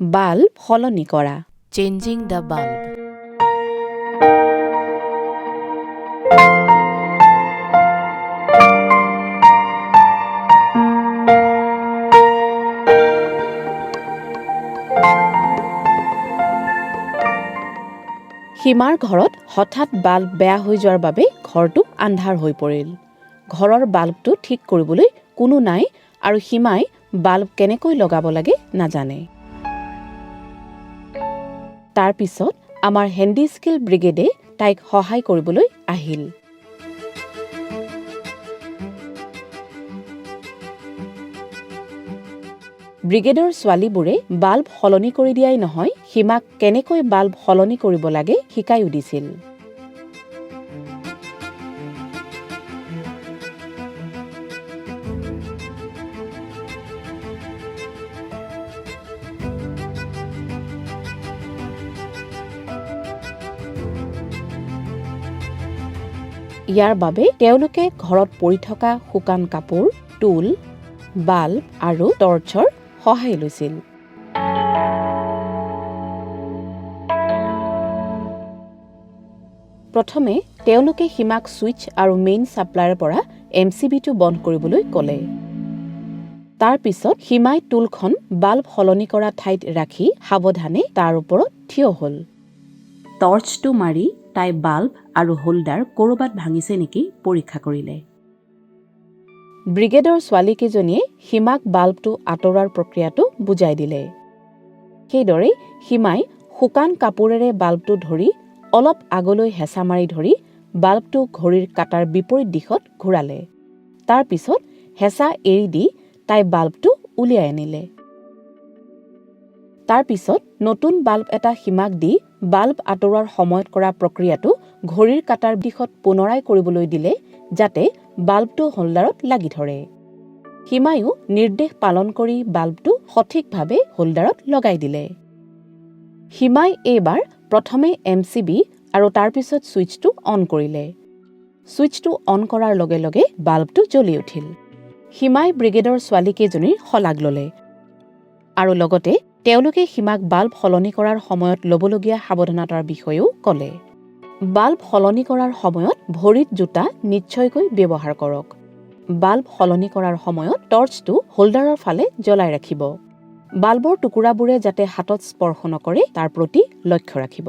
Bulb সলনি কৰা changing the bulb, সীমাৰ ঘৰত হঠাৎ বাল্ব বেয়া হৈ যোৱাৰ বাবে ঘৰটো আন্ধাৰ হৈ পৰিল। ঘৰৰ বাল্বটো ঠিক কৰিবলৈ কোনো নাই আৰু সীমাই বাল্ব কেনেকৈ লগাব লাগে নাজানে। তাৰ পিছত আমাৰ হেণ্ডি স্কিল ব্ৰিগেডে তাইক সহায় কৰিবলৈ আহিল। ব্ৰিগেডৰ ছোৱালীবোৰে বাল্ব সলনি কৰি দিয়াই নহয়, সীমাক কেনেকৈ বাল্ব সলনি কৰিব লাগে শিকায়ো দিছিল। ইয়াৰ বাবে তেওঁলোকে ঘৰত পৰি থকা শুকান কাপোৰ, টুল, বাল্ব আৰু টৰ্চৰ সহায় লৈছিল। প্ৰথমে তেওঁলোকে সীমাক ছুইচ আৰু মেইন ছাপ্লাইৰ পৰা MCBটো বন্ধ কৰিবলৈ ক'লে। তাৰ পিছত সীমাই টুলখন বাল্ব সলনি কৰা ঠাইত ৰাখি সাৱধানে তাৰ ওপৰত থিয় হ'ল। টৰ্চটো মাৰি তাই বাল্ব আৰু হোল্ডাৰ ক'ৰবাত ভাঙিছে নেকি পৰীক্ষা কৰিলে। ব্ৰিগেডৰ ছোৱালীকেইজনীয়ে সীমাক বাল্বটো আঁতৰোৱাৰ প্ৰক্ৰিয়াটো বুজাই দিলে। সেইদৰে সীমাই শুকান কাপোৰেৰে বাল্বটো ধৰি অলপ আগলৈ হেঁচা মাৰি ধৰি বাল্বটো ঘড়ীৰ কাঁটাৰ বিপৰীত দিশত ঘূৰালে। তাৰ পিছত হেঁচা এৰি দি তাই বাল্বটো উলিয়াই আনিলে। তাৰ পিছত নতুন বাল্ব এটা সীমাক দি বাল্ব আঁতৰোৱাৰ সময়ত কৰা প্ৰক্ৰিয়াটো ঘড়ীৰ কাঁটাৰ দিশত পুনৰাই কৰিবলৈ দিলে, যাতে বাল্বটো হোল্ডাৰত লাগি ধৰে। সীমায়ো নিৰ্দেশ পালন কৰি বাল্বটো সঠিকভাৱে হোল্ডাৰত লগাই দিলে। সীমাই এইবাৰ প্ৰথমে MCB আৰু তাৰ পিছত ছুইচটো অন কৰিলে। ছুইচটো অন কৰাৰ লগে লগে বাল্বটো জ্বলি উঠিল। সীমাই ব্ৰিগেডৰ ছোৱালীকেইজনীৰ শলাগ ল'লে আৰু লগতে তেওঁলোকে সীমাক বাল্ব সলনি কৰাৰ সময়ত ল'বলগীয়া সাৱধানতাৰ বিষয়েও ক'লে। বাল্ব সলনি কৰাৰ সময়ত ভৰিত জোতা নিশ্চয়কৈ ব্যৱহাৰ কৰক। বাল্ব সলনি কৰাৰ সময়ত টৰ্চটো হোল্ডাৰৰ ফালে জ্বলাই ৰাখিব। বাল্বৰ টুকুৰাবোৰে যাতে হাতত স্পৰ্শ নকৰে তাৰ প্ৰতি লক্ষ্য ৰাখিব।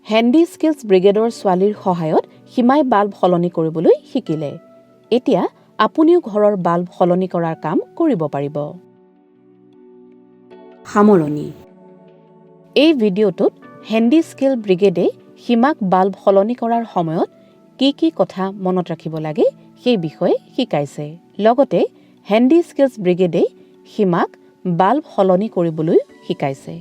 হেণ্ডি স্কিলছ ব্ৰিগেডৰ ছোৱালীৰ সহায়ত সীমাই বাল্ব সলনি কৰিবলৈ শিকিলে। এতিয়া আপুনিও ঘৰৰ বাল্ব সলনি কৰাৰ কাম কৰিব পাৰিব। সামৰণি। এই ভিডিঅ'টোত হেণ্ডি স্কিল ব্ৰিগেডে সীমাক বাল্ব সলনি কৰাৰ সময়ত কি কি কথা মনত ৰাখিব লাগে সেই বিষয়ে শিকাইছে। লগতে হেণ্ডি স্কিলছ ব্ৰিগেডে সীমাক বাল্ব সলনি কৰিবলৈ শিকাইছে।